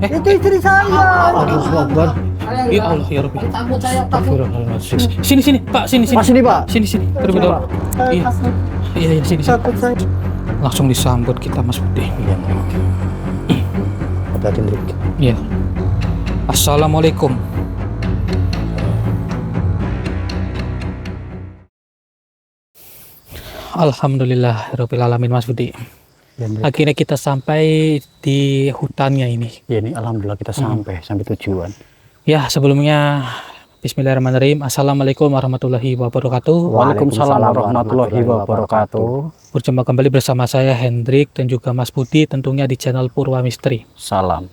Itu istri saya. Allahu Akbar. Ya Allah ya Rabbi. Takut saya, takut. Astagfirullahaladzim. Sini sini Pak, sini sini. Pak, sini, Pak. Sini sini. Terlebih Sini, dahulu. Pak. Iya. Iya iya sini sini. Takut saya. Langsung disambut kita Mas Budi. Iya. Hati-hati, Hendrik. Iya. Assalamualaikum. Alhamdulillah alamin Mas Budi. Ya, Hendrik. Akhirnya kita sampai di hutannya ini. Ya, ini alhamdulillah kita sampai tujuan. Ya, sebelumnya Bismillahirrahmanirrahim. Assalamualaikum warahmatullahi wabarakatuh. Waalaikumsalam warahmatullahi wabarakatuh. Berjumpa kembali bersama saya Hendrik dan juga Mas Budi tentunya di channel Purwa Misteri. Salam.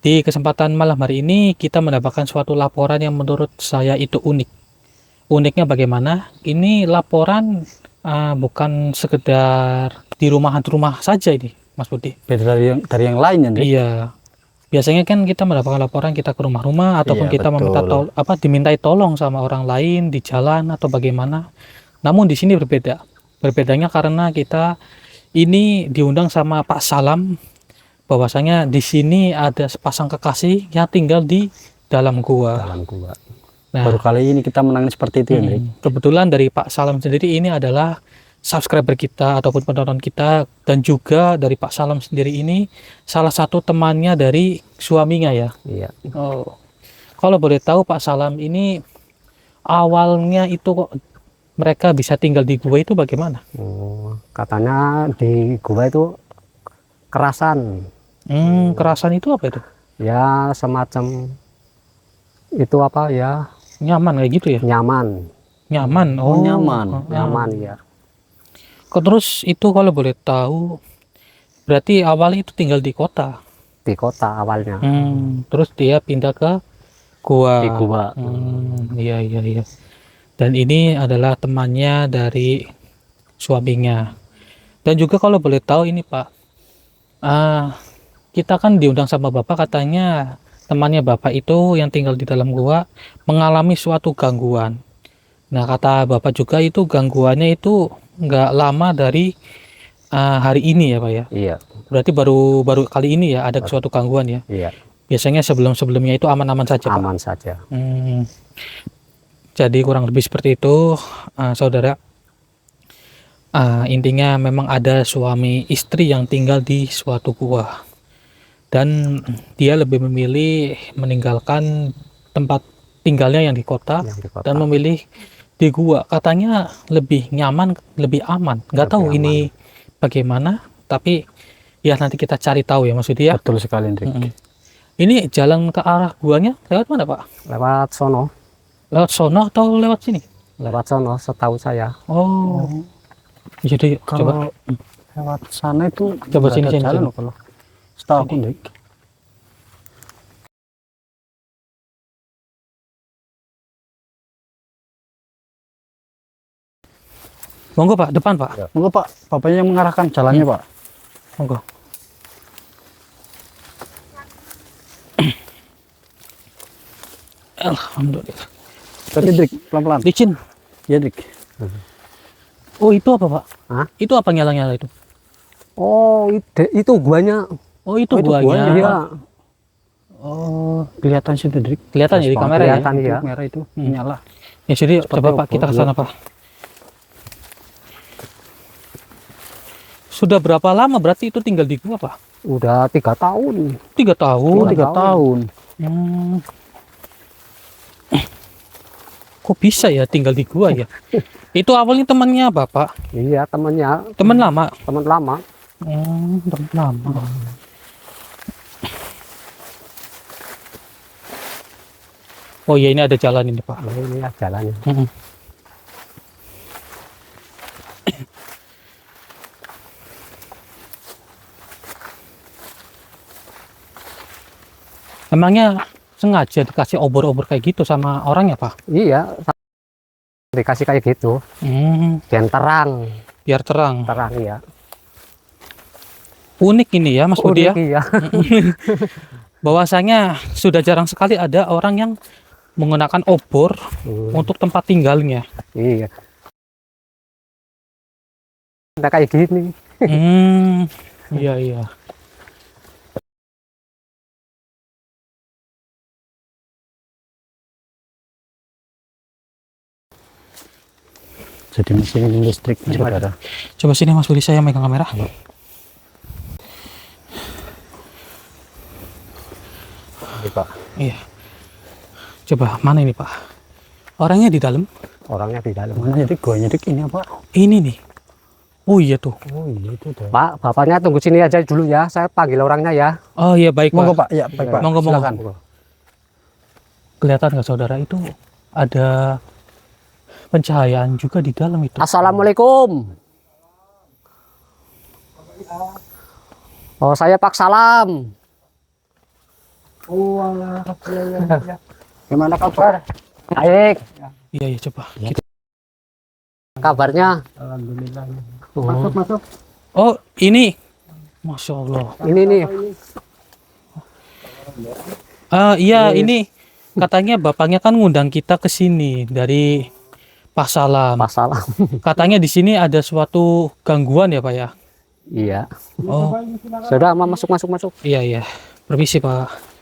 Di kesempatan malam hari ini kita mendapatkan suatu laporan yang menurut saya itu unik. Uniknya bagaimana? Ini laporan bukan sekedar di rumah saja ini, Mas Budi. Beda dari yang lain, ya, Hendrik. Iya. Biasanya kan kita mendapatkan laporan kita ke rumah-rumah ataupun Iya, kita meminta dimintai tolong sama orang lain di jalan atau bagaimana. Namun di sini berbeda. Berbedanya karena kita ini diundang sama Pak Salam bahwasanya di sini ada sepasang kekasih yang tinggal di dalam gua. Dalam gua. Nah, Baru kali ini kita menangani seperti itu, Hendrik. kebetulan dari Pak Salam sendiri ini adalah subscriber kita ataupun penonton kita, dan juga dari Pak Salam sendiri ini salah satu temannya dari suaminya ya. Iya. Oh, kalau boleh tahu Pak Salam ini awalnya itu kok mereka bisa tinggal di gua itu bagaimana? Oh, katanya di gua itu kerasan. Kerasan itu apa itu? Ya, semacam itu apa ya? Nyaman kayak gitu ya? Nyaman. Nyaman. Oh, Nyaman ya. Terus itu kalau boleh tahu berarti awalnya itu tinggal di kota. Di kota awalnya. Terus dia pindah ke gua. Di gua. Iya iya iya. Dan ini adalah temannya dari suaminya. Dan juga kalau boleh tahu ini Pak, kita kan diundang sama Bapak, katanya temannya Bapak itu yang tinggal di dalam gua mengalami suatu gangguan. Nah, kata Bapak juga itu gangguannya itu nggak lama dari hari ini ya Pak ya. Iya. Berarti baru kali ini ya ada suatu gangguan ya. Iya. Biasanya sebelumnya itu aman-aman saja Pak. Aman saja. Jadi kurang lebih seperti itu, saudara. Intinya memang ada suami istri yang tinggal di suatu gua, dan dia lebih memilih meninggalkan tempat tinggalnya yang di kota, dan memilih di gua. Katanya lebih nyaman, lebih aman. Nggak tahu aman. Ini bagaimana, tapi ya nanti kita cari tahu ya maksudnya. Betul sekali, Hendrik. Ini jalan ke arah guanya lewat mana Pak? Lewat sono. Lewat sono atau lewat sini? Lewat sono, setahu saya. Oh, jadi Kalau coba lewat sana itu Coba nggak sini, ada jalan sini. loh, kalau setahu aku, Hendrik. monggo Pak, depan Pak. Ya. Monggo Pak, bapaknya yang mengarahkan jalannya Pak. Monggo. Alhamdulillah. Tapi Hendrik, pelan-pelan. Licin. Ya, Hendrik. Oh, itu apa Pak? Hah? Itu apa nyala-nyala itu? Oh, itu guanya. Oh, itu Oh, itu guanya. guanya. Ya. Oh, Kelihatan sih, Hendrik. kelihatan ya di kamera ya? Kelihatan ya. Merah itu Nyala. Ya, jadi Seperti coba Pak apa? kita ke sana Pak. Sudah berapa lama berarti itu tinggal di gua Pak? Udah 3 tahun. 3 tahun. Oh, 3 tahun. Hmm. Kok bisa ya tinggal di gua ya? Itu awalnya temannya Bapak, Iya, temannya, teman lama. teman lama. Teman lama. Oh iya, ini ada jalan ini Pak. Nah, ini ya jalannya. Emangnya sengaja dikasih obor-obor kayak gitu sama orang ya Pak? Iya, dikasih kayak gitu. Biar terang, Biar terang. terang ya. Unik ini ya Mas Budi ya. Iya. Bahwasanya sudah jarang sekali ada orang yang menggunakan obor untuk tempat tinggalnya. Iya. Ada kayak gini. Iya iya. Jadi mesin listrik saudara. Coba sini Mas Budi, saya megang kamera. Ini, Pak. Iya. Coba mana ini Pak? Orangnya di dalam. Orangnya di dalam. Mana jadi goanya dik ini apa? Ini nih. Oh iya tuh. Oh iya itu dah. Pak, bapaknya tunggu sini aja dulu ya. Saya panggil orangnya ya. Oh iya baik Monggo Pak. Pak, ya baik Pak. Monggo, monggo. Silakan. Kelihatan nggak saudara itu ada pencahayaan juga di dalam itu. Assalamualaikum. Oh, saya Pak Salam. Oh alah, ya. Gimana kabar? Baik. Iya iya coba. Kita- Kabarnya? Alhamdulillah. Oh, Masuk masuk. Oh ini, Masya Allah. ini nih. Iya ini katanya bapaknya kan ngundang kita ke sini dari Pak Salam. Pak Salam. Katanya di sini ada suatu gangguan ya Pak ya. Iya. Oh Sudah, masuk. iya iya. Permisi Pak.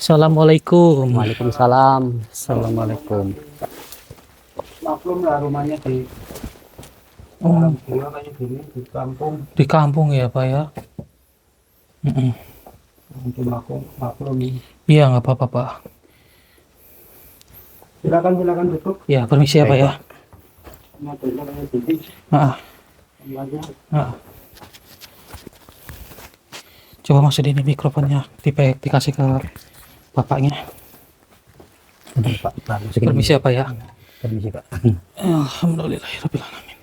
Assalamualaikum. Waalaikumsalam. Assalamualaikum. Maklum lah rumahnya di Oh, gua kayak gini di kampung. di kampung ya Pak ya. Mm-mm. Untuk maklum. Iya nggak apa-apa Pak. Silakan duduk. Ya permisi ya Pak ya. Mobilnya kayak gini. Ah, Semuanya. ah. Coba masukin ini mikrofonnya dikasih ke bapaknya. Pak, masukin. Permisi ya Pak ya. Permisi Pak. Alhamdulillahirrahmanirrahim.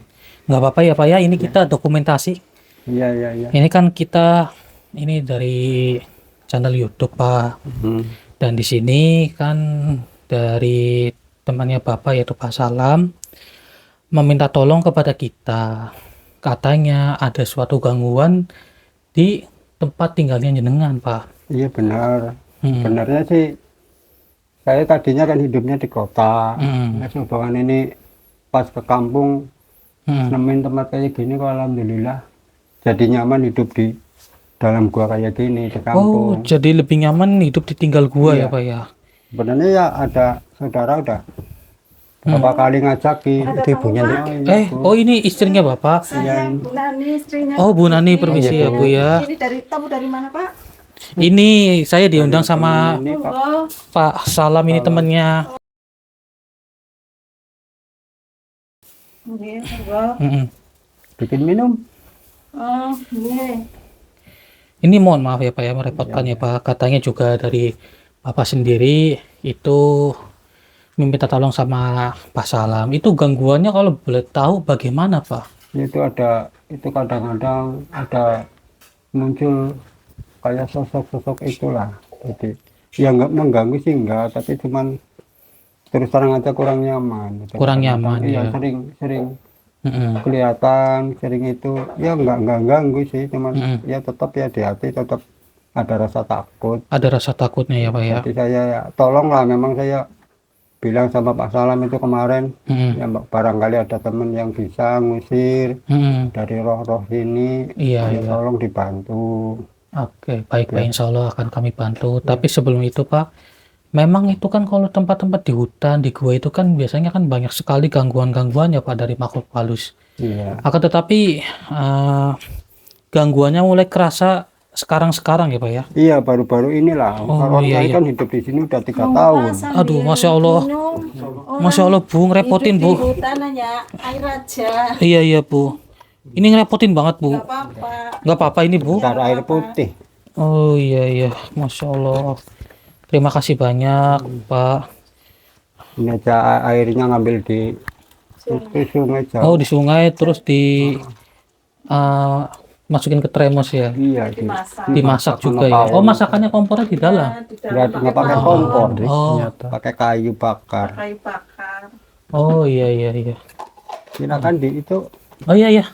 Nggak apa-apa ya Pak ya, ini kita dokumentasi. Iya. Ini kan kita ini dari channel YouTube Pak. Dan di sini kan dari temannya Bapak yaitu Pak Salam meminta tolong kepada kita. Katanya ada suatu gangguan di tempat tinggalnya jenengan Pak. Iya benar. Hmm. Benarnya sih saya tadinya kan hidupnya di kota. Hmm. Nah, hubungan ini pas ke kampung Hmm. nemuin tempat kayak gini kok alhamdulillah jadi nyaman hidup di dalam gua kayak gini di Oh, kampung. jadi lebih nyaman hidup di tinggal gua Iya. ya Pak ya. Sebenarnya ya ada saudara udah berapa kali ngajakin itu ibunya nih. Oh ini istrinya Bapak. Iya, Bu Nani, istrinya. Oh Bu Nani permisi ya Bu ya. Ini tamu dari mana Pak? Ini saya diundang sama ini Pak. Oh, Pak Salam, ini temennya. ini, oh, Mm-mm. Bikin minum. ini. Ini mohon maaf ya Pak ya, merepotkan ya Pak. Katanya juga dari Bapak sendiri itu meminta tolong sama Pak Salam. Itu gangguannya kalau boleh tahu bagaimana Pak? Itu ada itu kadang-kadang ada muncul kayak sosok-sosok itulah. Jadi ya nggak mengganggu sih enggak, tapi cuman terus terang aja kurang nyaman. Kurang nyaman, Iya, ya. sering Mm-mm. kelihatan, sering itu ya nggak ganggu sih, cuman Mm-mm. ya tetap ya di hati tetap ada rasa takut. Ada rasa takutnya ya Pak ya. Jadi saya ya tolonglah, memang saya bilang sama Pak Salam itu kemarin Mm-mm. ya barangkali ada teman yang bisa ngusir Mm-mm. dari roh-roh ini, Iya, ya iya. tolong dibantu. Oke, baik Pak, insya Allah akan kami bantu. Tapi sebelum itu Pak, memang itu kan kalau tempat-tempat di hutan, di gua itu kan biasanya kan banyak sekali gangguan-gangguan ya Pak dari makhluk halus. Iya. Akan tetapi gangguannya mulai kerasa sekarang-sekarang ya Pak ya. Iya, baru-baru inilah. Oh, Kalau iya, saya iya. kan hidup di sini udah 3 tahun. Aduh, Masya Allah. Masya Allah Bu, ngerepotin Di Bu. hutan hanya air aja. Iya iya Bu. Ini ngerepotin banget Bu. Gak apa-apa. Nggak apa-apa ini Bu. Cara air putih. Oh iya iya, Masya Allah. Terima kasih banyak Pak. Ini aja airnya ngambil di itu sungai Oh jauh. di sungai terus di masukin ke termos ya. Iya, Dimasak juga ya. Oh masakannya kompornya di dalam. Di Nggak dalam nggak pakai kompor, Drik. Oh. Pakai kayu bakar. kayu bakar. Oh iya iya iya. Silakan di itu Oh iya iya.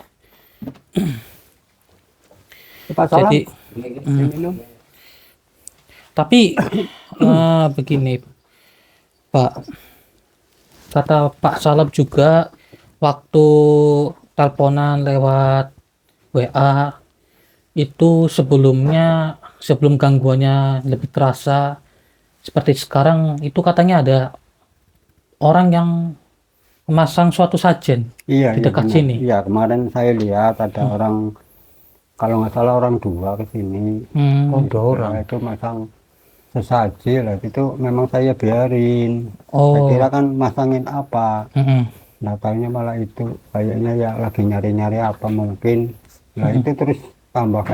Pak Salam. Jadi Minum. tapi begini Pak, kata Pak Salam juga waktu teleponan lewat WA itu sebelumnya, sebelum gangguannya lebih terasa seperti sekarang, itu katanya ada orang yang memasang suatu sajen Iya, di iya dekat benar. sini. Iya, kemarin saya lihat ada orang, kalau nggak salah orang 2 ke sini. Hmm. Oh, 2 orang. Nah, itu masang sesaji lah, itu memang saya biarin. Saya Oh. kira kan masangin apa. Mm-mm. Nah, taunya malah itu kayaknya ya lagi nyari-nyari apa mungkin. Nah, itu terus tambah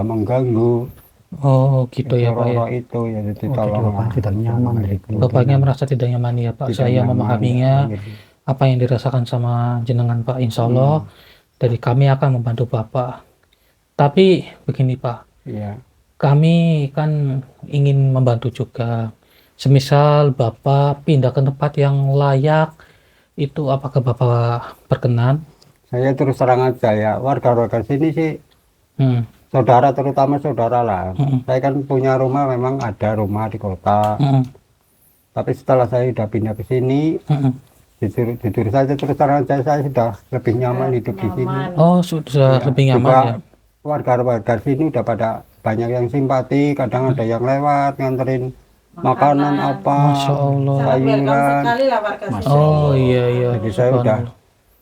mengganggu. Oh gitu ya Pak ya. Roro itu ya, jadi Oh, jadi tolong Bapak tidak nyaman gitu. Bapaknya merasa tidak nyaman ya Pak. Saya memahaminya gitu. apa yang dirasakan sama jenengan Pak. Insya Allah dari kami akan membantu Bapak. Tapi begini Pak, Iya. kami kan ingin membantu juga. Semisal Bapak pindah ke tempat yang layak, itu apakah Bapak berkenan? Saya terus terang aja ya, warga-warga sini sih Hmm. saudara, terutama saudara lah. Mm-mm. Saya kan punya rumah, memang ada rumah di kota. Mm-mm. Tapi setelah saya udah pindah ke sini, Mm-mm. jujur saja terus terang aja, saya sudah lebih nyaman hidup di sini. Oh sudah Ya, lebih nyaman juga ya. warga-warga sini udah pada banyak yang simpati, kadang ada yang lewat nganterin makanan apa, Masya Allah. Sangat welcome sayuran. sekali lah warga sini. Oh iya iya. Jadi saya udah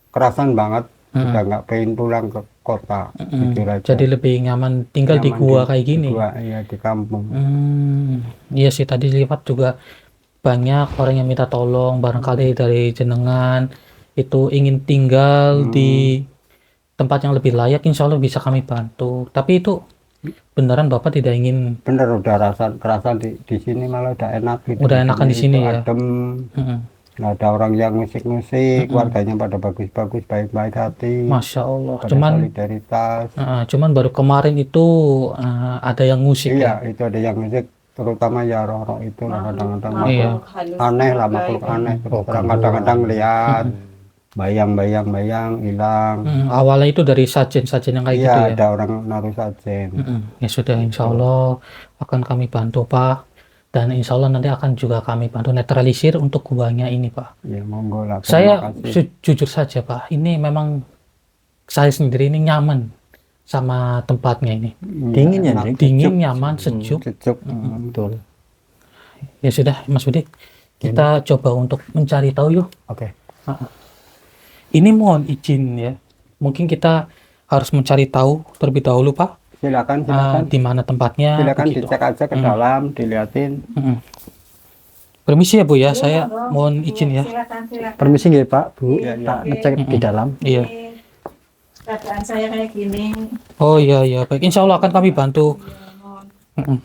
kerasan banget, Mm-mm. udah nggak pengen pulang ke kota. Jujur aja. Jadi lebih nyaman tinggal di Nyaman gua kayak gini. Di gua, iya, di kampung. Iya sih tadi lihat juga banyak orang yang minta tolong barangkali dari jenengan itu ingin tinggal di tempat yang lebih layak, insya Allah bisa kami bantu. Tapi itu beneran Bapak tidak ingin. Bener, udah kerasan di sini malah udah enak gitu. Udah enakan di sini itu ya? adem, Mm-mm. nggak ada orang yang musik-musik, warganya pada bagus-bagus, baik-baik hati, Masya Allah. pada Cuman solidaritas. cuman baru kemarin itu ada yang musik Iya, ya. itu ada yang musik, terutama ya Roro itu lah kadang-kadang Iya. Halus aneh lah, juga makhluk itu. aneh. Terus terang kadang-kadang lihat bayang-bayang hilang. Awalnya itu dari sajen-sajen yang kayak Iya, gitu ya. ada orang naruh sajen. Ya sudah, insya Allah akan kami bantu Pak. Dan insya Allah nanti akan juga kami bantu netralisir untuk guanya ini Pak. Ya monggo lah. Saya Terima kasih. jujur saja Pak, ini memang saya sendiri ini nyaman sama tempatnya ini. Dingin ya, enak, Dik? Dingin, nyaman, sejuk. sejuk. Betul. Ya sudah Mas Budi, kita coba untuk mencari tahu yuk. Oke. Ini mohon izin ya, mungkin kita harus mencari tahu terlebih dahulu Pak. Silakan, Di mana tempatnya. silakan begitu. dicek aja ke dalam, dilihatin. Mm-mm. Permisi ya Bu ya, saya mohon izin ya. Silakan. Permisi nggih Pak, Bu. Iya, iya. Tak ngecek di dalam. Iya. Keadaan saya kayak gini. Oh iya iya baik. Insya Allah akan kami bantu. Mm-mm.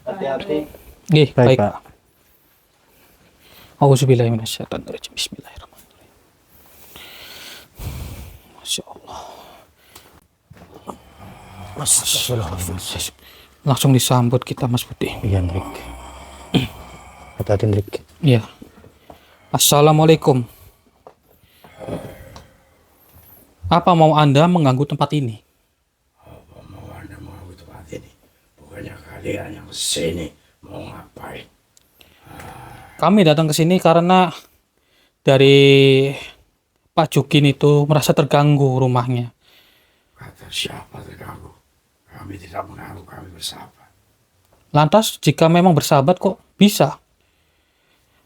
Hati-hati. Nggih, baik. Pak. Auzubillahiminasyaitonirrajim. Bismillahirrahmanirrahim. Masya Allah. Langsung disambut kita Mas Budi. Iya, Dik. Hati-hati, Dik. Iya. Assalamualaikum. Apa mau Anda mengganggu tempat ini? Mau Anda mau tempat ini? Bukannya kalian yang kesini mau ngapain? Kami datang ke sini karena dari Pak Jukin itu merasa terganggu rumahnya. Kata siapa terganggu? Kami tidak mengganggu, kami bersahabat. Lantas jika memang bersahabat kok bisa?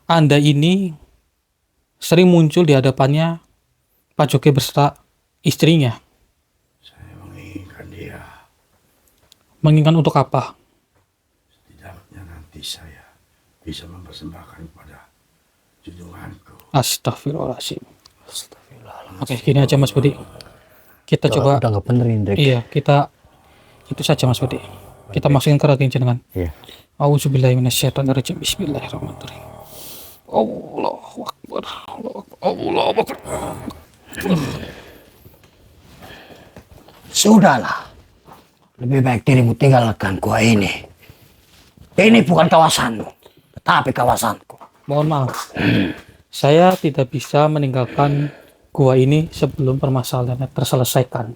Anda ini sering muncul di hadapannya Pak Juki beserta istrinya. Saya menginginkan dia. Menginginkan untuk apa? Setidaknya nanti saya bisa mempersembahkan kepada junjunganku. Astagfirullahaladzim. Oke, gini aja Mas Budi. Kita coba. Udah nggak bener ini, Dik. Iya, kita itu saja Mas Budi. Kita masukin ke rekening jenengan. Iya. Auzubillahiminasyaitonirrajim. Bismillahirrahmanirrahim. Allahu Akbar. Allahu Akbar. Sudahlah, lebih baik dirimu tinggalkan gua ini. Ini bukan kawasanmu, tetapi kawasanku. Mohon maaf. Saya tidak bisa meninggalkan gua ini sebelum permasalahannya terselesaikan.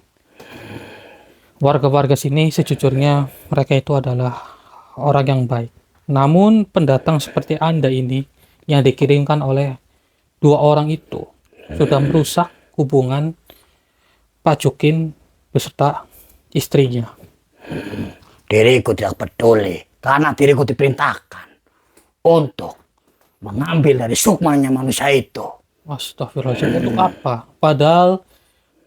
Warga-warga sini sejujurnya mereka itu adalah orang yang baik. Namun pendatang seperti Anda ini yang dikirimkan oleh 2 orang itu sudah merusak hubungan Pak Jukin beserta istrinya. Diriku tidak peduli, karena diriku diperintahkan untuk mengambil dari sukmanya manusia itu. Astagfirullahaladzim, untuk apa? Padahal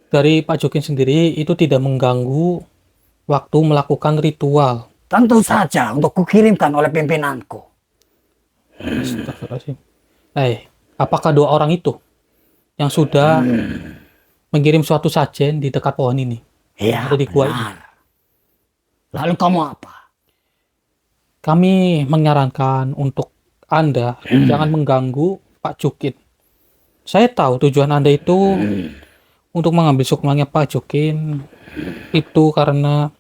dari Pak Jokin sendiri itu tidak mengganggu waktu melakukan ritual. Tentu saja untuk kukirimkan oleh pimpinanku. Astagfirullahaladzim. Apakah dua orang itu yang sudah mengirim suatu sajen di dekat pohon ini? Iya, Ada di gua ini. benar. Lalu kamu apa? Kami menyarankan untuk Anda jangan mengganggu Pak Jokin. Saya tahu tujuan Anda itu untuk mengambil sukmanya Pak Jokin itu karena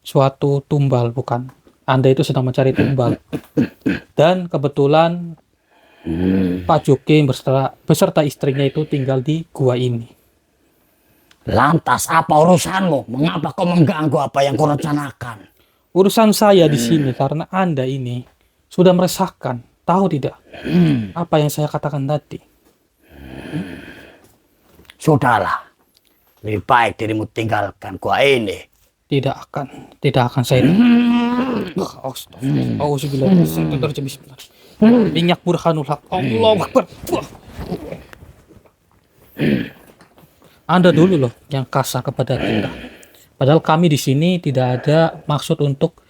suatu tumbal, bukan? Anda itu sedang mencari tumbal. Dan kebetulan Pak Jokin beserta istrinya itu tinggal di gua ini. Lantas apa urusanmu? Mengapa kau mengganggu apa yang kurencanakan? Urusan saya di sini karena Anda ini sudah meresahkan. Tahu tidak apa yang saya katakan tadi? Sudahlah, lebih baik dirimu tinggalkan gua ini. Tidak akan saya. Bismillah. Minyak burhanul haq. Allahu Akbar. Anda dulu loh yang kasar kepada kita. Padahal kami di sini tidak ada maksud untuk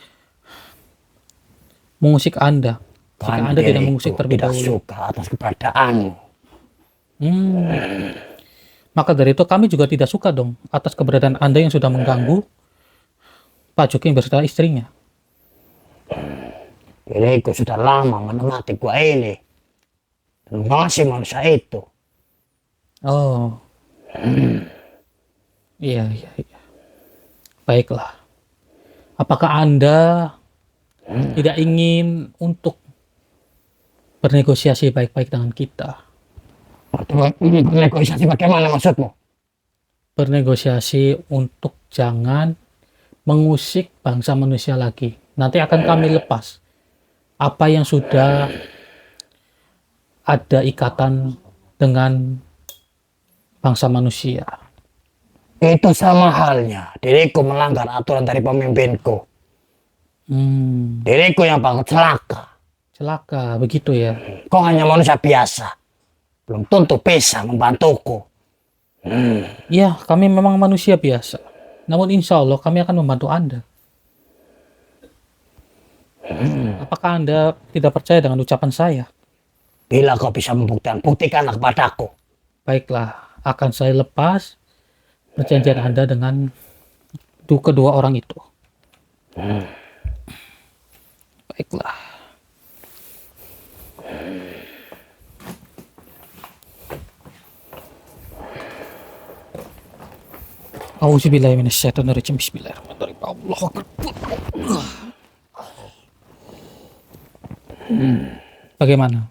mengusik Anda. Jika Anda tidak mengusik terlebih tidak dahulu. suka atas keberadaanmu. Maka dari itu kami juga tidak suka dong atas keberadaan Anda yang sudah mengganggu Pak Jokin beserta istrinya. Diriku sudah lama menemati gua ini dan mengasihi manusia itu. Oh. Iya. Baiklah. Apakah Anda tidak ingin untuk bernegosiasi baik-baik dengan kita? Negosiasi bagaimana maksudmu? Bernegosiasi untuk jangan mengusik bangsa manusia lagi. Nanti akan kami lepas apa yang sudah ada ikatan dengan bangsa manusia. Itu sama halnya diriku melanggar aturan dari pemimpinku. Diriku yang bakal Celaka begitu ya. Kau hanya manusia biasa, belum tentu bisa membantuku. Ya, kami memang manusia biasa. Namun insya Allah kami akan membantu Anda. Apakah Anda tidak percaya dengan ucapan saya? Bila kau bisa membuktikan, buktikanlah kepadaku. Baiklah, akan saya lepas perjanjian Anda dengan kedua orang itu. Baiklah. Auzubillahi minasyaitonirrajim. Bismillahirrahmanirrahim. Allahu Akbar. Bagaimana?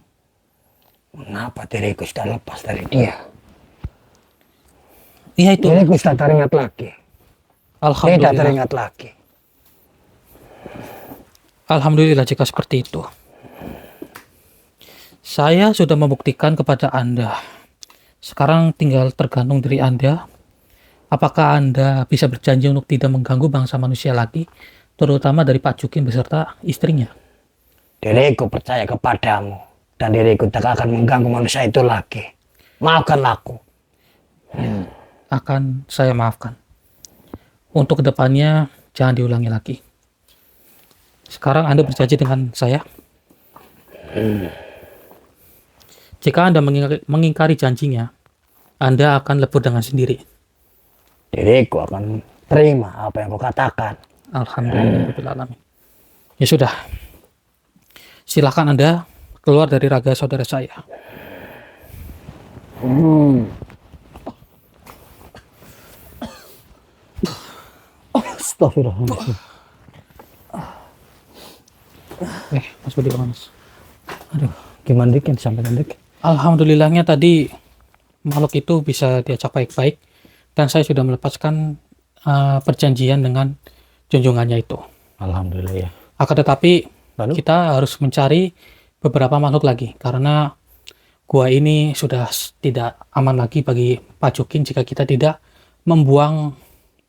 Mengapa diriku sudah lepas dari dia? Iya itu. Diriku sudah teringat lagi. Tidak Alhamdulillah. teringat lagi. Alhamdulillah jika seperti itu. Saya sudah membuktikan kepada Anda. Sekarang tinggal tergantung dari Anda. Apakah Anda bisa berjanji untuk tidak mengganggu bangsa manusia lagi, terutama dari Pak Jokin beserta istrinya? Diriku percaya kepadamu dan diriku tak akan mengganggu manusia itu lagi. Maafkanlah aku. Akan saya maafkan. Untuk kedepannya jangan diulangi lagi. Sekarang Anda berjanji dengan saya. Jika Anda mengingkari janjinya, Anda akan lebur dengan sendiri. Diriku akan terima apa yang kau katakan. Alhamdulillahirrahmanirrahim. Ya sudah. Silakan Anda keluar dari raga saudara saya. Astagfirullahaladzim. Mas Budi Mas. Aduh, gimana Dik yang disampaikan Dik? Alhamdulillahnya tadi makhluk itu bisa diajak baik-baik dan saya sudah melepaskan perjanjian dengan junjungannya itu. Alhamdulillah ya. Akan tetapi Lalu? kita harus mencari beberapa makhluk lagi karena gua ini sudah tidak aman lagi bagi Pak Jokin jika kita tidak membuang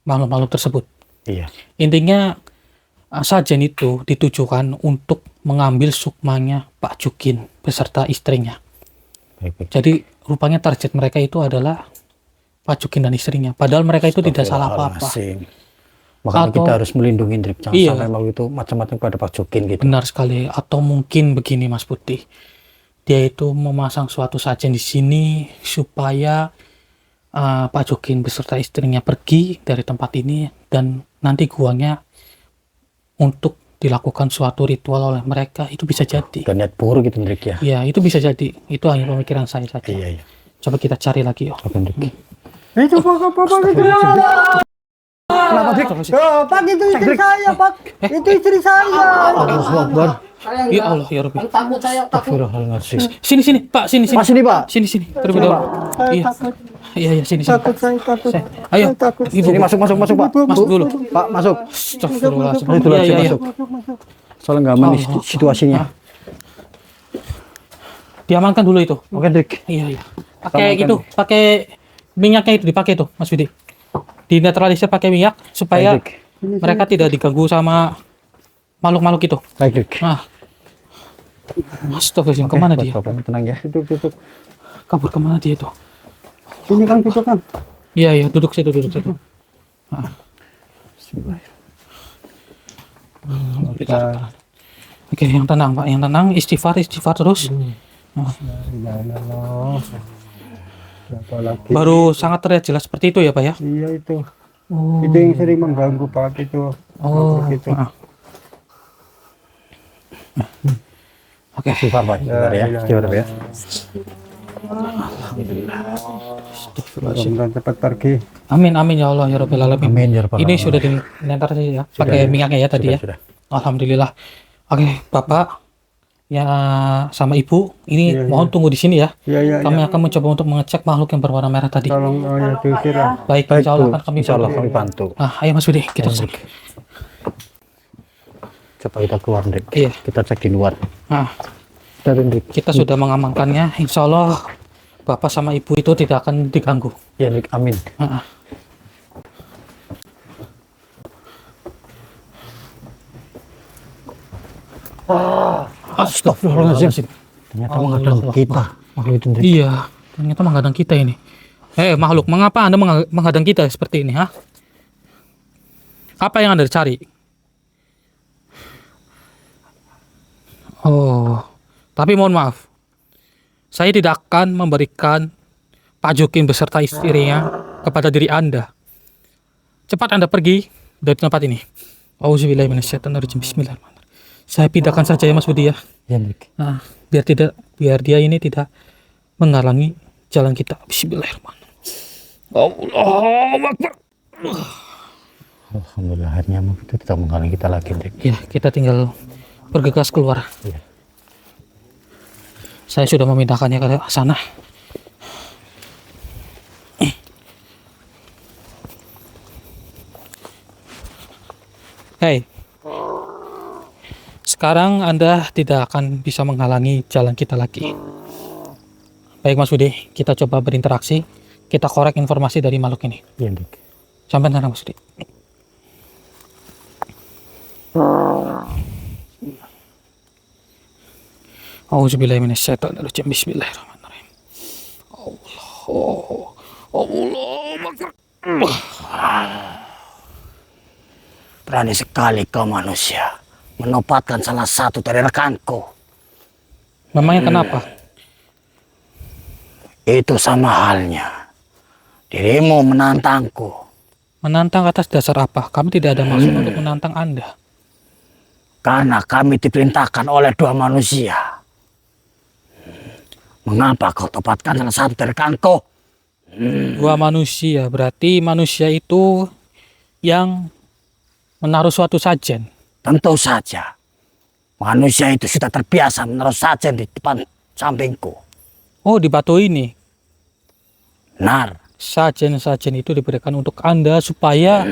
makhluk-makhluk tersebut. Iya. Intinya sajen itu ditujukan untuk mengambil sukmanya Pak Jokin beserta istrinya. Baik. Jadi rupanya target mereka itu adalah Pak Jukin dan istrinya. Padahal mereka itu tidak salah apa-apa. Astagfirullahaladzim. Makanya Atau- kita harus melindungi Drik. Jangan Iya. sampai mau itu macam-macam pada Pak Jokin gitu. Benar sekali. Atau mungkin begini Mas Putih, dia itu memasang suatu sajian di sini supaya Pak Jokin beserta istrinya pergi dari tempat ini, dan nanti guanya untuk dilakukan suatu ritual oleh mereka. Itu bisa jadi. Dan niat buruk gitu Drik ya. Ya, itu bisa jadi. Itu hanya pemikiran saya saja. Iya, iya. Coba kita cari lagi yuk. Oke Drik. Itu Pak Kenapa Drik? Pak, itu istri saya, Pak. Itu istri saya. Allahu Akbar. Ya Allah ya Rabbi. Takut saya, takut. Astagfirullahaladzim. Sini Pak, sini. Mas ini Pak. Sini. Terlebih dahulu. Iya. Iya, sini. Takut saya, takut. Ayo. Takut. Ibu, Sini masuk Pak. masuk dulu. Pak masuk. Astagfirullahaladzim. Masuk dulu, Iya. masuk. Soalnya nggak aman nih situasinya. Diamankan dulu itu. Oke Drik. Iya. Pakai Amankan. itu, pakai minyaknya itu dipakai tuh, Mas Widi. Dinetralisir pakai minyak supaya Baik, mereka tidak diganggu sama makhluk-makhluk itu. Baik Drik. Nah. Astagfirullahaladzim, kemana Buat dia? Bapaknya tenang ya. Duduk. Kabur kemana dia itu? Sini kan, duduk kan. Iya, duduk situ. Kita Oke, yang tenang Pak, yang tenang, istighfar terus. siapa lagi? Baru sangat terlihat jelas seperti itu ya Pak ya? Iya itu. Itu yang sering mengganggu Pak itu. Oh, Gitu. Oke. Istighfar Pak. Istighfar ya. Istighfar ya. Mudah-mudahan cepat pergi. Amin ya Allah ya Rabbil Alamin. Amin ya Rabbal Ini Alamin. sudah dinentar ya, pakai minyaknya ya tadi ya. Sudah. Alhamdulillah. Oke, Bapak ya sama Ibu, ini Iya, mohon tunggu di sini ya. Iya. Kami akan mencoba untuk mengecek makhluk yang berwarna merah tadi. Tolong ya diusir ya. Baik, Baik, insya Allah Bu. akan kami Insya Allah bantu. kami bantu. Nah, ayo Mas Budi, kita cek. Coba kita keluar Drik. Iya. Kita cek di luar. Nah, Dari Drik. kita sudah mengamankannya. Insya Allah Bapak sama Ibu itu tidak akan diganggu. Ya Drik. Amin. Nah, Astagfirullahaladzim. Ternyata menghadang kita. Makhluk itu Drik. iya, ternyata menghadang kita ini. Makhluk, mengapa Anda menghadang kita seperti ini, ha? Apa yang Anda cari? Oh, tapi mohon maaf. Saya tidak akan memberikan Pak Jukin beserta istrinya kepada diri Anda. Cepat Anda pergi dari tempat ini. Auzubillahi minasyaitonirrajim. Bismillahirrahmanirrahim. Saya pindahkan saja ya Mas Budi ya. Ya Drik. Nah, biar dia ini tidak menghalangi jalan kita. Bismillahirrahmanirrahim. Allahu Akbar. Alhamdulillah akhirnya itu tidak menghalangi kita lagi Drik. Ya, kita tinggal bergegas keluar. Iya. Saya sudah memindahkannya ke sana. Hei, sekarang Anda tidak akan bisa menghalangi jalan kita lagi. Baik Mas Budi, kita coba berinteraksi. Kita korek informasi dari makhluk ini. Ya Drik. Sampai sana Mas Budi. Auzubillahi minasyaitonirrajim. Bismillahirrahmanirrahim. Allahu Akbar. Berani sekali kau manusia menopatkan salah satu dari rekanku. Memangnya kenapa? Itu sama halnya dirimu menantangku. Menantang atas dasar apa? Kami tidak ada maksud untuk menantang Anda. Karena kami diperintahkan oleh dua manusia. Mengapa kau topatkan salah satu dari rekanku? Dua manusia, berarti manusia itu yang menaruh suatu sajen. Tentu saja. Manusia itu sudah terbiasa menaruh sajen di depan sampingku. Oh, di batu ini. Benar. Sajen-sajen itu diberikan untuk Anda supaya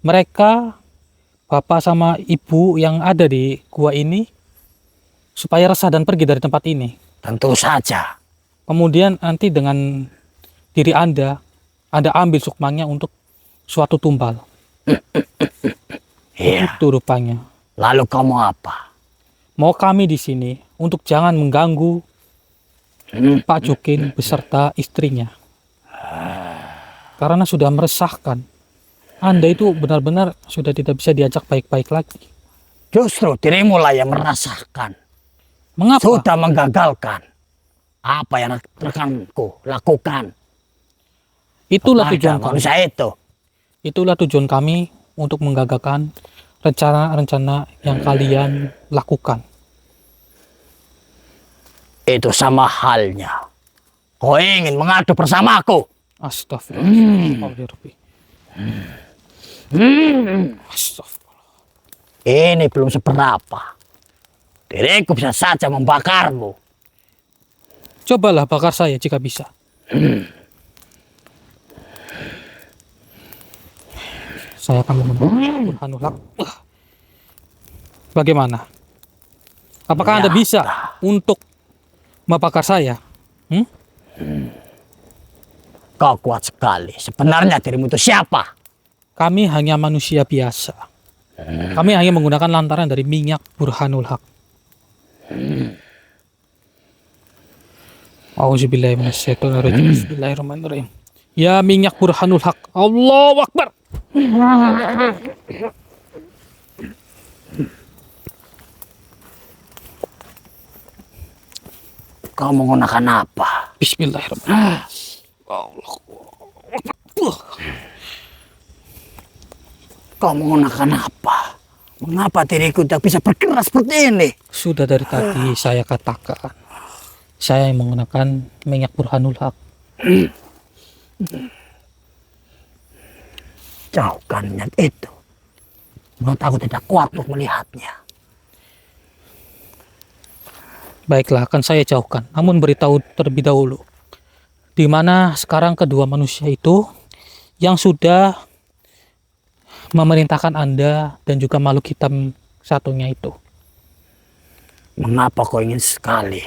mereka, Bapak sama Ibu yang ada di gua ini, supaya resah dan pergi dari tempat ini. Tentu saja. Kemudian nanti dengan diri Anda ambil sukmanya untuk suatu tumbal. Iya. Itu rupanya. Lalu kau mau apa? Mau kami di sini untuk jangan mengganggu Pak Jukin beserta istrinya. Karena sudah meresahkan. Anda itu benar-benar sudah tidak bisa diajak baik-baik lagi. Justru dirimu lah yang merasakan. Mengapa? Sudah menggagalkan apa yang rekanku lakukan. Itulah Kepada tujuan kami. manusia itu. Itulah tujuan kami untuk menggagalkan rencana-rencana yang kalian lakukan. Itu sama halnya. Kau ingin mengadu bersamaku. Astagfirullah. Astagfirullah. Ini belum seberapa. Diriku bisa saja membakarmu. Cobalah bakar saya jika bisa. Saya akan menggunakan Burhanul Haq. Bagaimana? Apakah Anda bisa untuk membakar saya? Kau kuat sekali. Sebenarnya dirimu itu siapa? Kami hanya manusia biasa. Kami hanya menggunakan lantaran dari minyak Burhanul Haq. Auzubillahiminasyaitonirrajim. Bismillahirrahmanirrahim. Ya minyak Burhanul Haq. Allahu Akbar. Kau menggunakan apa? Bismillahirrahmanirrahim. Kau menggunakan apa? Mengapa diriku tidak bisa bergerak seperti ini? Sudah dari tadi saya katakan, saya yang menggunakan minyak Burhanul Haq. Jauhkan niat itu. Menurut aku tidak kuat untuk melihatnya. Baiklah, akan saya jauhkan. Namun beritahu terlebih dahulu, di mana sekarang kedua manusia itu yang sudah memerintahkan Anda dan juga makhluk hitam satunya itu. Mengapa kau ingin sekali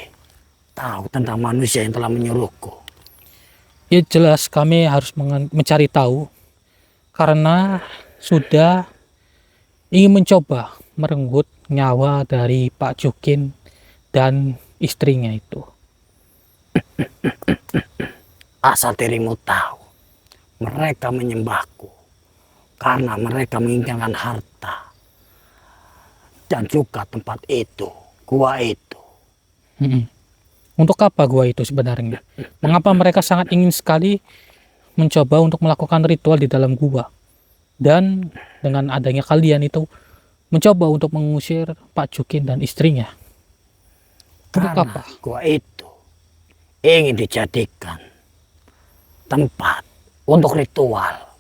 tahu tentang manusia yang telah menyuruhku? Ya jelas kami harus mencari tahu karena sudah ingin mencoba merenggut nyawa dari Pak Jukin dan istrinya itu. Asal dirimu tahu, mereka menyembahku karena mereka menginginkan harta dan juga tempat itu, gua itu. Untuk apa gua itu sebenarnya? Mengapa mereka sangat ingin sekali mencoba untuk melakukan ritual di dalam gua? Dan dengan adanya kalian itu mencoba untuk mengusir Pak Jukin dan istrinya. Untuk Karena apa? gua itu ingin dijadikan tempat untuk ritual.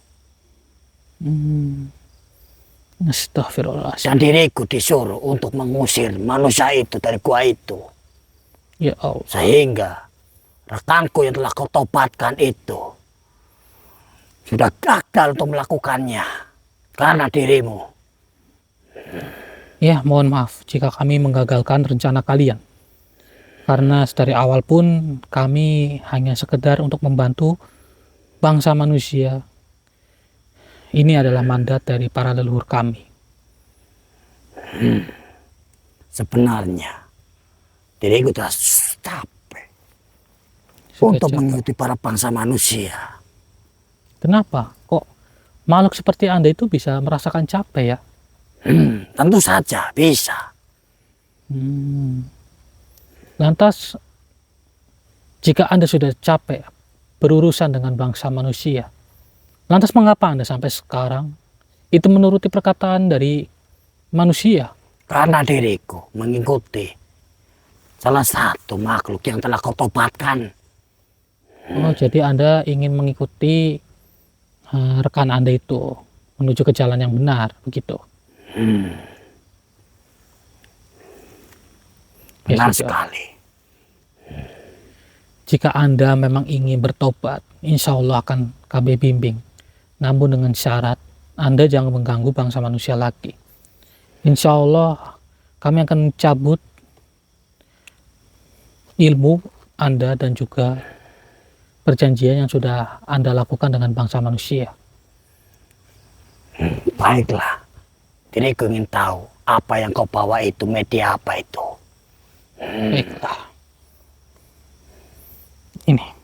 Astagfirullahaladzim. Dan diriku disuruh untuk mengusir manusia itu dari gua itu. Ya Allah. Sehingga rekanku yang telah kau tobatkan itu sudah gagal untuk melakukannya karena dirimu. Ya mohon maaf jika kami menggagalkan rencana kalian. Karena dari awal pun kami hanya sekedar untuk membantu bangsa manusia. Ini adalah mandat dari para leluhur kami. Sebenarnya diriku sudah capek untuk mengikuti para bangsa manusia. Kenapa? Kok makhluk seperti Anda itu bisa merasakan capek ya? Tentu saja bisa. Lantas, jika Anda sudah capek berurusan dengan bangsa manusia, lantas mengapa Anda sampai sekarang itu menuruti perkataan dari manusia? Karena diriku mengikuti salah satu makhluk yang telah kau tobatkan. Oh, jadi Anda ingin mengikuti rekan Anda itu menuju ke jalan yang benar, begitu? Benar sudah. sekali. Jika Anda memang ingin bertobat, insya Allah akan kami bimbing. Namun dengan syarat, Anda jangan mengganggu bangsa manusia lagi. Insya Allah kami akan mencabut ilmu Anda dan juga perjanjian yang sudah Anda lakukan dengan bangsa manusia. Baiklah. Diriku ingin tahu apa yang kau bawa itu, media apa itu. Baiklah. Ini.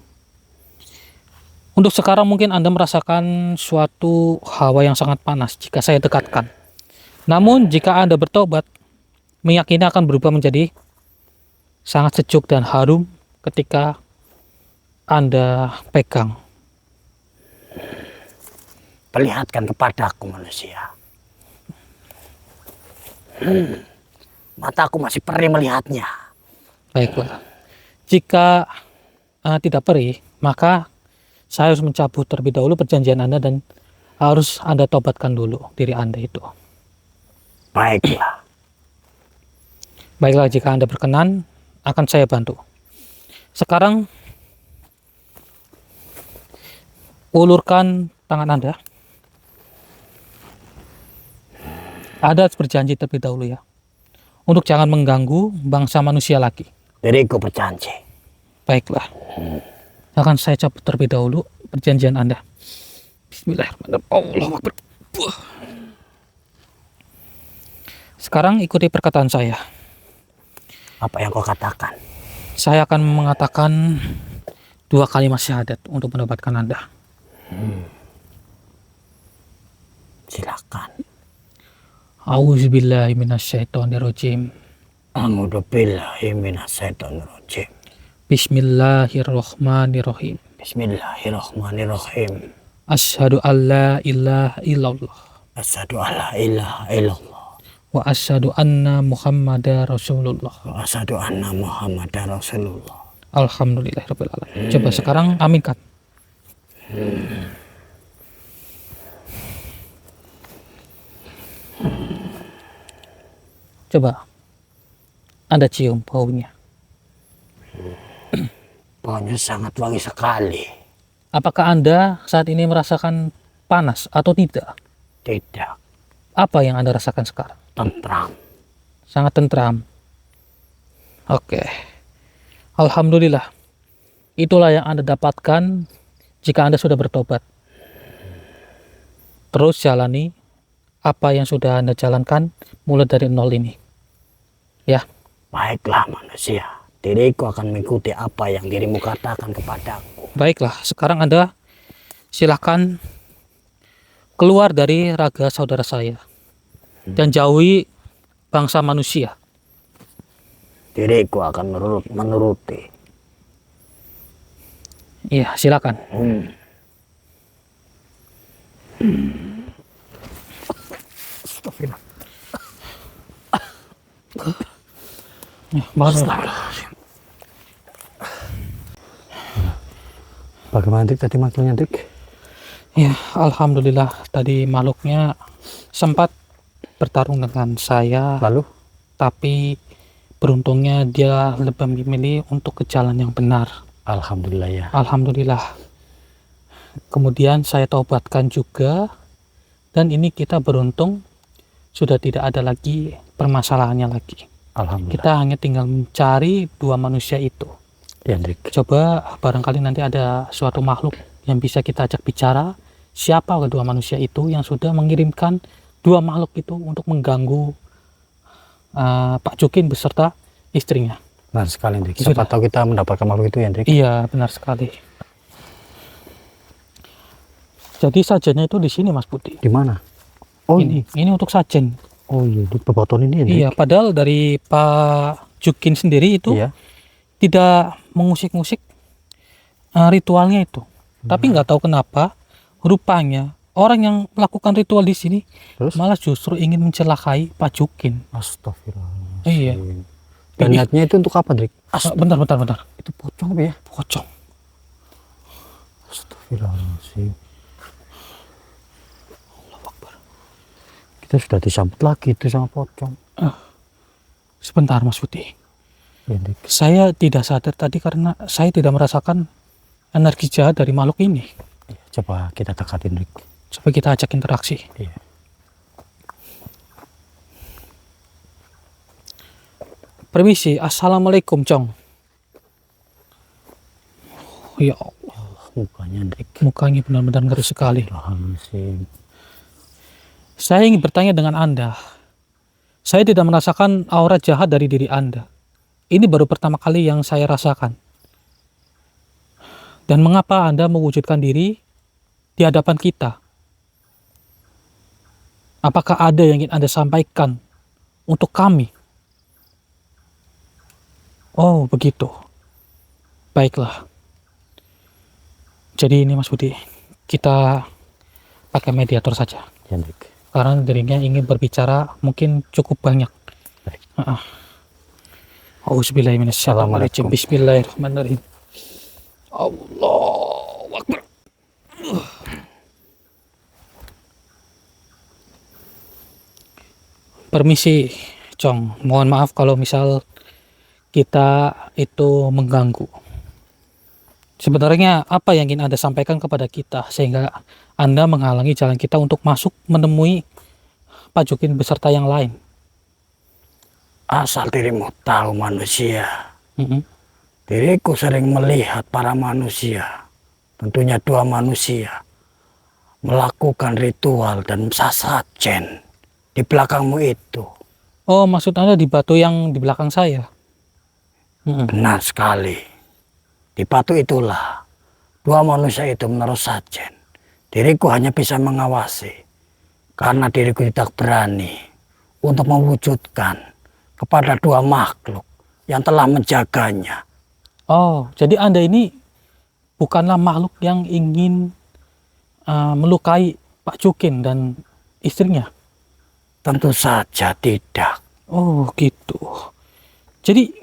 Untuk sekarang mungkin Anda merasakan suatu hawa yang sangat panas jika saya dekatkan. Namun jika Anda bertobat, minyak ini akan berubah menjadi sangat sejuk dan harum ketika Anda pegang. Perlihatkan kepadaku manusia. Mataku masih perih melihatnya. Baiklah. Jika tidak perih, maka saya harus mencabut terlebih dahulu perjanjian Anda dan harus Anda tobatkan dulu diri Anda itu. Baiklah. Baiklah, jika Anda berkenan, akan saya bantu. Sekarang, ulurkan tangan Anda. Anda harus berjanji terlebih dahulu ya, untuk jangan mengganggu bangsa manusia lagi. Diriku berjanji. Baiklah. Akan saya cabut terlebih dahulu perjanjian Anda. Bismillahirrahmanirrahim. Allahu Akbar. Sekarang ikuti perkataan saya. Apa yang kau katakan? Saya akan mengatakan 2 kalimat syahadat untuk mendapatkan Anda. Silakan. Auzubillahi minasyaitonirrajim. A'udzubillahi minasyaitonirrajim. Bismillahirrahmanirrahim. Bismillahirrahmanirrahim. Asyhadu alla ilaha illallah Asyhadu alla ilaha illallah. wa asyhadu anna Muhammadar Rasulullah. Wa asyhadu anna Muhammadar Rasulullah. Alhamdulillahirabbil alamin. Coba sekarang aminkan. Coba Anda cium baunya. Baunya sangat wangi sekali. Apakah Anda saat ini merasakan panas atau tidak? Tidak. Apa yang Anda rasakan sekarang? Tentram. Sangat tentram. Oke. Alhamdulillah. Itulah yang Anda dapatkan jika Anda sudah bertobat. Terus jalani apa yang sudah Anda jalankan mulai dari nol ini. Ya. Baiklah manusia. Diriku akan mengikuti apa yang dirimu katakan kepadaku. Baiklah, sekarang Anda silakan keluar dari raga saudara saya dan jauhi bangsa manusia. Diriku akan menuruti. Iya, silakan. Astagfirullah. Ya, bagus. Bagaimana Dik tadi makhluknya Dik? Ya, alhamdulillah tadi makhluknya sempat bertarung dengan saya, Lalu? tapi beruntungnya dia lebih memilih untuk ke jalan yang benar. Alhamdulillah ya. Alhamdulillah. Kemudian saya taubatkan juga, dan ini kita beruntung sudah tidak ada lagi permasalahannya lagi. Alhamdulillah. Kita hanya tinggal mencari 2 manusia itu. Ya Dik. Coba barangkali nanti ada suatu makhluk yang bisa kita ajak bicara. Siapa kedua manusia itu yang sudah mengirimkan 2 makhluk itu untuk mengganggu Pak Jukin beserta istrinya. Benar sekali Dik. Sudah. Siapa tahu kita mendapatkan makhluk itu ya Dik. Iya, benar sekali. Jadi sajennya itu di sini Mas Budi. Di mana? Oh Ini untuk sajen. Oh iya, Dik. Beboton ini ya Dik. Iya, padahal dari Pak Jukin sendiri itu Iya. tidak mengusik-ngusik ritualnya itu. Tapi nggak tahu kenapa rupanya orang yang melakukan ritual di sini Terus? malah justru ingin mencelakai Pak Jukin. Astagfirullah. Iya. Dan niatnya itu untuk apa Dik? Bentar. Itu pocong apa ya? Pocong. Astagfirullahaladzim. Kita sudah disambut lagi itu sama pocong. Sebentar Mas Budi. Ya Dik. Saya tidak sadar tadi karena saya tidak merasakan energi jahat dari makhluk ini. Coba kita dekatin Dik. Coba kita ajak interaksi. Iya. Permisi, Assalamualaikum, Cong. Ya Allah, Mukanya Dik. mukanya benar-benar ngeri sekali. Astagfirullahaladzim. Saya ingin bertanya dengan Anda. Saya tidak merasakan aura jahat dari diri Anda. Ini baru pertama kali yang saya rasakan. Dan mengapa Anda mewujudkan diri di hadapan kita? Apakah ada yang ingin Anda sampaikan untuk kami? Oh, begitu. Baiklah. Jadi ini Mas Budi, kita pakai mediator saja. Ya, baik. Karena dirinya ingin berbicara mungkin cukup banyak. Baik. Auzubillahiminasyaitonirrajim. Bismillahirrahmanirrahim. Allahu Akbar. Permisi, Cong. Mohon maaf kalau misal kita itu mengganggu. Sebenarnya apa yang ingin Anda sampaikan kepada kita sehingga Anda menghalangi jalan kita untuk masuk menemui Pak Jukin beserta yang lain? Asal dirimu tahu manusia, Mm-mm. diriku sering melihat para manusia, tentunya dua manusia, melakukan ritual dan sesajen di belakangmu itu. Oh, maksud Anda di batu yang di belakang saya? Mm-mm. Benar sekali. Di batu itulah dua manusia itu menaruh sajen. Diriku hanya bisa mengawasi karena diriku tidak berani untuk mewujudkan kepada dua makhluk yang telah menjaganya. Oh, jadi Anda ini bukanlah makhluk yang ingin melukai Pak Jukin dan istrinya? Tentu saja tidak. Oh, gitu. Jadi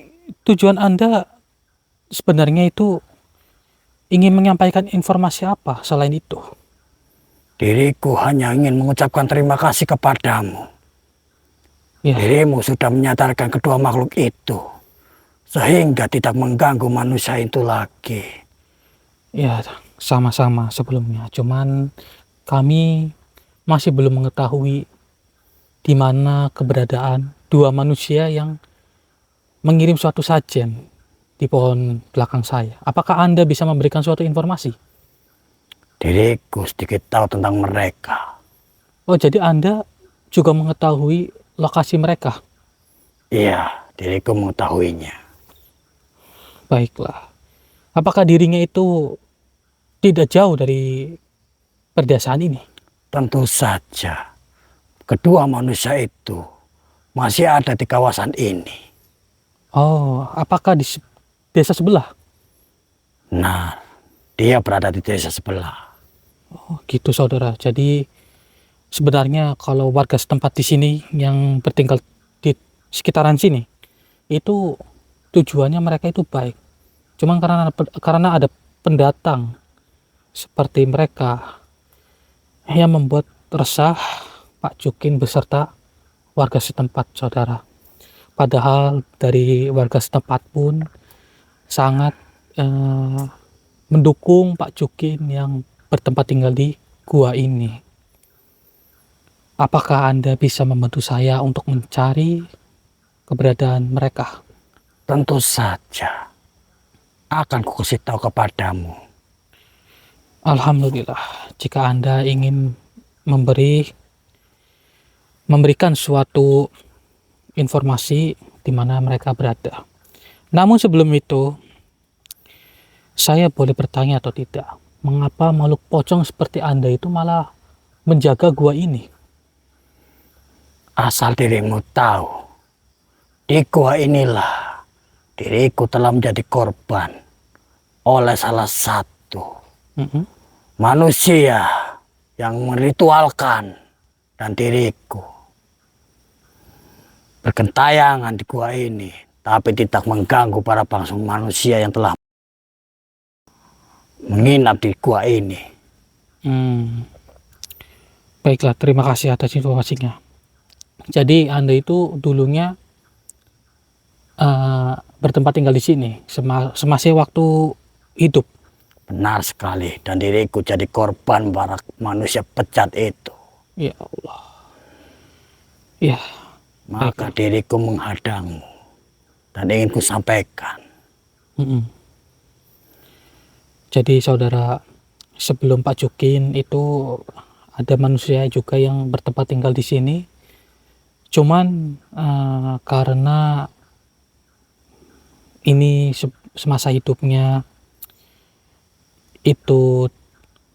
tujuan Anda sebenarnya itu ingin menyampaikan informasi apa selain itu? Diriku hanya ingin mengucapkan terima kasih kepadamu. Ya, Dirimu sudah menyadarkan kedua makhluk itu sehingga tidak mengganggu manusia itu lagi. ya sama-sama sebelumnya. Cuman kami masih belum mengetahui di mana keberadaan dua manusia yang mengirim suatu sajen di pohon belakang saya. Apakah Anda bisa memberikan suatu informasi? Diriku sedikit tahu tentang mereka. Oh, jadi Anda juga mengetahui lokasi mereka? Iya, diriku mengetahuinya. Baiklah. Apakah dirinya itu tidak jauh dari perdesaan ini? Tentu saja, kedua manusia itu masih ada di kawasan ini. Oh, apakah di desa sebelah? Nah, dia berada di desa sebelah. Oh, gitu saudara. Jadi sebenarnya kalau warga setempat di sini yang bertinggal di sekitaran sini itu tujuannya mereka itu baik. Cuman karena ada pendatang seperti mereka yang membuat resah Pak Jukin beserta warga setempat, saudara. Padahal dari warga setempat pun sangat mendukung Pak Jukin yang bertempat tinggal di gua ini. Apakah Anda bisa membantu saya untuk mencari keberadaan mereka? Tentu saja akan kukasih tahu kepadamu. Alhamdulillah, jika Anda ingin memberikan suatu informasi di mana mereka berada. Namun sebelum itu, saya boleh bertanya atau tidak? Mengapa makhluk pocong seperti Anda itu malah menjaga gua ini? Asal dirimu tahu, di gua inilah diriku telah menjadi korban oleh salah satu manusia yang meritualkan dan diriku bergentayangan di gua ini, tapi tidak mengganggu para bangsa manusia yang telah menginap di gua ini. Baiklah, terima kasih atas informasinya. Jadi Anda itu dulunya bertempat tinggal di sini semasa waktu hidup. Benar sekali, dan diriku jadi korban para manusia pecat itu. Ya Allah. Ya, Maka diriku menghadangmu dan ingin ku sampaikan. Jadi saudara, sebelum Pak Jukin itu ada manusia juga yang bertempat tinggal di sini. Cuman karena ini semasa hidupnya itu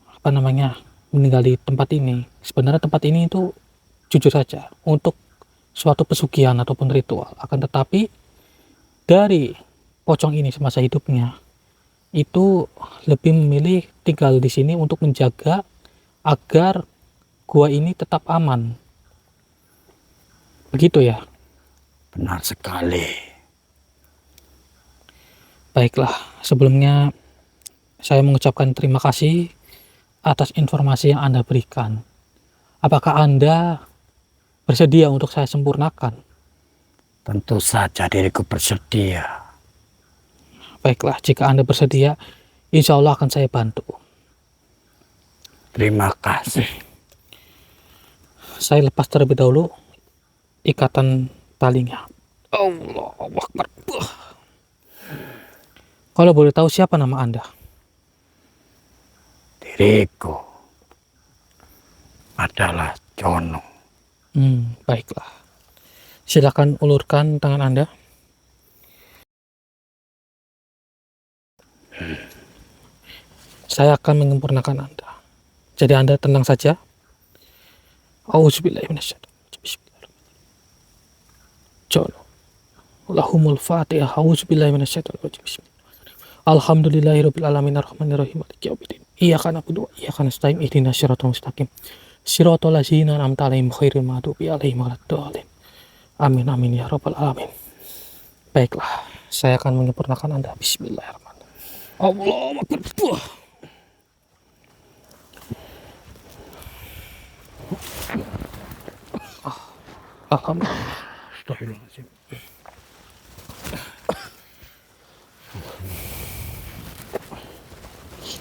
apa namanya meninggal di tempat ini, sebenarnya tempat ini itu jujur saja untuk suatu pesugihan ataupun ritual, akan tetapi dari pocong ini semasa hidupnya itu lebih memilih tinggal di sini untuk menjaga agar gua ini tetap aman. Begitu ya. Benar sekali. Baiklah, sebelumnya saya mengucapkan terima kasih atas informasi yang Anda berikan. Apakah Anda bersedia untuk saya sempurnakan? Tentu saja diriku bersedia. Baiklah, jika Anda bersedia, insya Allah akan saya bantu. Terima kasih. Saya lepas terlebih dahulu ikatan talinya. Allahu Akbar. Kalau boleh tahu siapa nama Anda? Diriku adalah Jono. Baiklah. Silakan ulurkan tangan Anda. Saya akan menyempurnakan Anda. Jadi Anda tenang saja. Auzubillahi minasyaitonir Bismillahirrahmanirrahim. Jono. Lahumul Fatihah. Auzubillahi minasyaitonir rajim. Alhamdulillahirabbil alamin arrahmanirrahim maliki yaumiddin. Iyyaka na'budu wa iyyaka nasta'in ihdinas siratal mustaqim. Siratal ladzina an'amta 'alaihim ghairil maghdubi alaihim waladdallin. Amin amin ya rabbal alamin. Baiklah, saya akan menyempurnakan Anda. Bismillahirrahmanirrahim. Allahu Akbar. Alhamdulillah. Astagfirullahaladzim.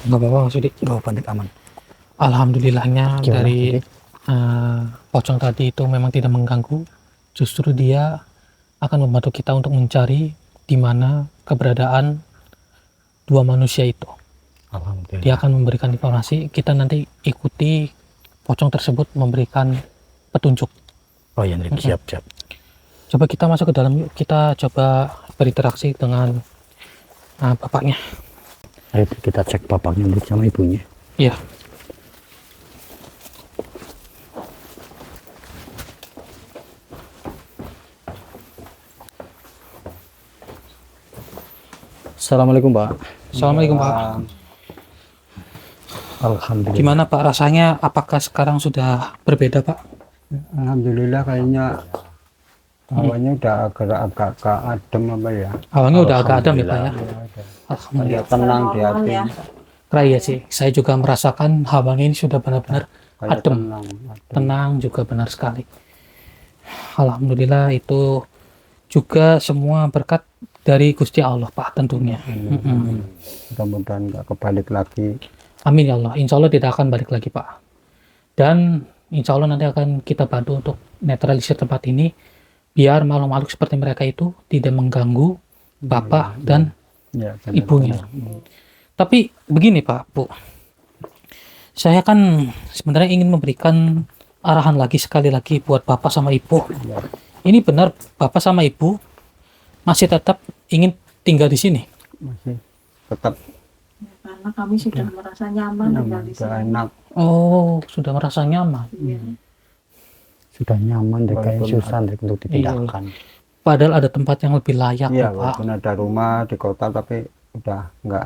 Nggak apa-apa Mas Yudi. Gak apa aman. Alhamdulillahnya Gimana, dari Yudi? pocong tadi itu memang tidak mengganggu. Justru dia akan membantu kita untuk mencari di mana keberadaan dua manusia itu. Alhamdulillah. Dia akan memberikan informasi, kita nanti ikuti pocong tersebut memberikan petunjuk. Oh ya, siap. Coba kita masuk ke dalam yuk, kita coba berinteraksi dengan bapaknya. Ayo kita cek bapaknya sama ibunya. Iya. Assalamualaikum Pak. Assalamualaikum Pak. Alhamdulillah. Gimana Pak rasanya? Apakah sekarang sudah berbeda Pak? Alhamdulillah kayaknya awalnya udah agak adem apa ya. Awalnya udah agak adem ya Pak ya. Kayak Alhamdulillah. tenang di Normal hati. ya. Raya sih, saya juga merasakan hawanya ini sudah benar-benar Kayak adem. tenang. Tenang juga benar sekali. Alhamdulillah itu juga semua berkat dari Gusti Allah Pak tentunya. Mudah-mudahan nggak kebalik lagi. Amin ya Allah. Insya Allah tidak akan balik lagi Pak. Dan insya Allah nanti akan kita bantu untuk netralisir tempat ini biar makhluk-makhluk seperti mereka itu tidak mengganggu Bapak dan Ya, benar. ibunya. Tapi begini Pak, Bu. Saya kan sebenarnya ingin memberikan arahan lagi sekali lagi buat Bapak sama Ibu. Ya, Ini benar Bapak sama Ibu masih tetap ingin tinggal di sini? masih tetap Karena kami sudah merasa nyaman tinggal di udah sini. enak. Oh, sudah merasa nyaman. Iya. Sudah nyaman deh, kayak Walaupun susah deh untuk dipindahkan. Padahal ada tempat yang lebih layak Iya, Pak. walaupun ada rumah di kota tapi udah nggak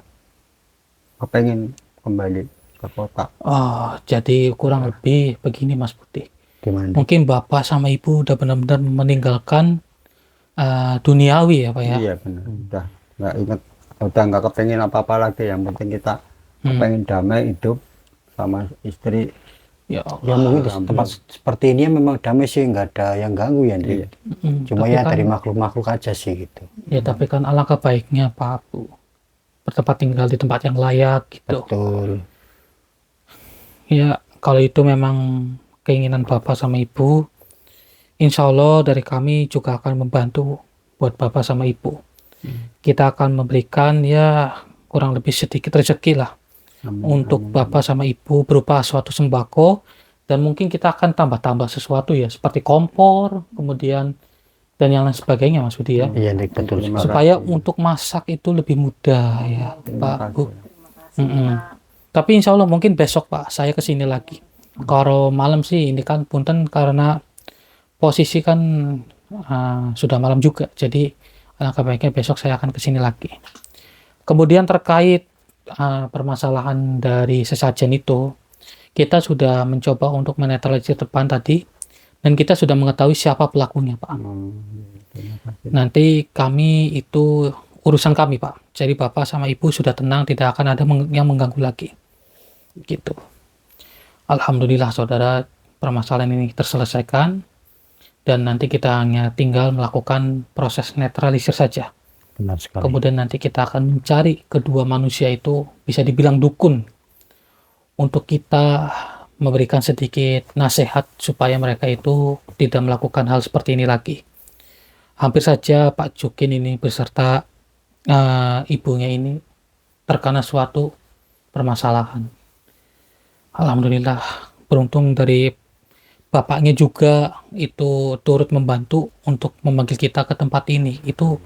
kepengen kembali ke kota. Oh, jadi kurang lebih begini Mas Putih. Gimana? Mungkin Bapak sama Ibu udah benar-benar meninggalkan duniawi ya Pak ya. Iya benar. Udah nggak inget, udah nggak kepengen apa-apa lagi. Yang penting kita kepengen damai hidup sama istri. Ya Ya Allah. mungkin di tempat seperti ini memang damai sih, nggak ada yang ganggu ya, Ndri. Iya. Cuma Tapi ya kan- dari makhluk-makhluk aja sih gitu. Ya tapi kan alangkah baiknya Pak Bu bertempat tinggal di tempat yang layak gitu. Betul. Ya kalau itu memang keinginan Bapak sama Ibu, insya Allah dari kami juga akan membantu buat Bapak sama Ibu. Kita akan memberikan ya kurang lebih sedikit rezeki lah Amin, untuk amin. Bapak sama Ibu berupa suatu sembako, dan mungkin kita akan tambah-tambah sesuatu ya seperti kompor, kemudian dan yang lain sebagainya Mas Budi ya. Iya, Ndri, betul. Terima Supaya kasih. untuk masak itu lebih mudah ya Terima Pak Bu. kasih. Terima kasih Mm-mm. Pak. Tapi insya Allah mungkin besok Pak saya kesini lagi. Kalau malam sih ini kan punten karena posisi kan sudah malam juga. Jadi alangkah baiknya besok saya akan kesini lagi. Kemudian terkait permasalahan dari sesajen itu, kita sudah mencoba untuk menetralisir depan tadi, dan kita sudah mengetahui siapa pelakunya Pak. Nanti kami itu urusan kami Pak. Jadi Bapak sama Ibu sudah tenang, tidak akan ada yang mengganggu lagi. Gitu. Alhamdulillah saudara, permasalahan ini terselesaikan, dan nanti kita hanya tinggal melakukan proses netralisir saja. Benar sekali. Kemudian nanti kita akan mencari kedua manusia itu, bisa dibilang dukun, untuk kita memberikan sedikit nasihat supaya mereka itu tidak melakukan hal seperti ini lagi. Hampir saja Pak Jukin ini beserta ibunya ini terkena suatu permasalahan. Alhamdulillah, beruntung dari bapaknya juga itu turut membantu untuk memanggil kita ke tempat ini. Itu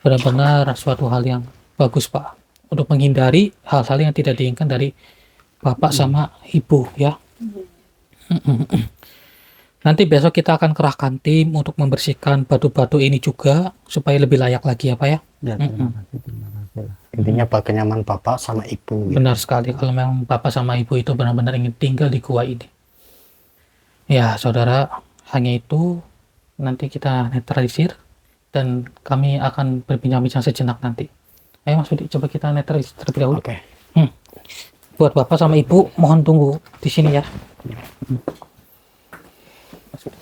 benar-benar suatu hal yang bagus Pak, untuk menghindari hal-hal yang tidak diinginkan dari bapak sama ibu ya. Nanti besok kita akan kerahkan tim untuk membersihkan batu-batu ini juga supaya lebih layak lagi ya Pak ya. Ya, terima kasih. Intinya buat kenyaman bapak sama ibu. Benar sekali, kalau memang bapak sama ibu itu benar-benar ingin tinggal di gua ini. Ya saudara, hanya itu, nanti kita netralisir dan kami akan berbincang-bincang sejenak nanti. Ayo Mas Budi, coba kita netralisir terlebih dahulu. Oke. Buat bapak sama ibu mohon tunggu di sini ya. Mas Budi.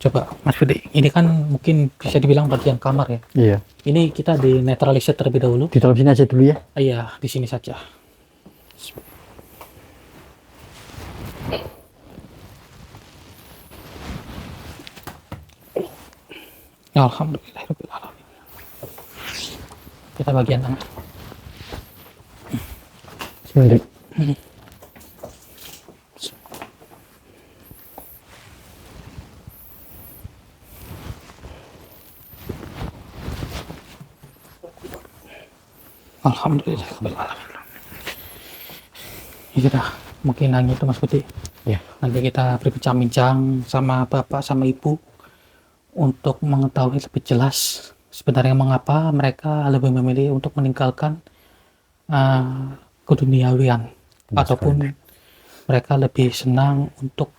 Coba Mas Budi, ini kan mungkin bisa dibilang bagian kamar ya. Iya. Ini kita di netralisir terlebih dahulu. Di dalam sini aja dulu ya. Iya, di sini saja. Alhamdulillahirrahmanirrahim. Kita bagian tengah. Sini. Alhamdulillahirrahmanirrahim. Ya sudah, mungkin hanya itu Mas Budi. Ya. Nanti kita berbincang-bincang sama bapak sama ibu untuk mengetahui lebih jelas sebenarnya mengapa mereka lebih memilih untuk meninggalkan keduniawian, ataupun mereka lebih senang untuk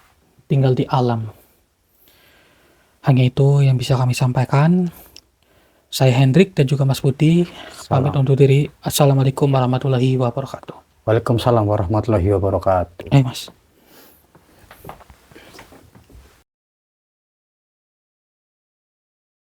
tinggal di alam. Hanya itu yang bisa kami sampaikan. Saya Hendrik dan juga Mas Budi pamit undur diri. Assalamualaikum warahmatullahi wabarakatuh. Waalaikumsalam warahmatullahi wabarakatuh. Mas.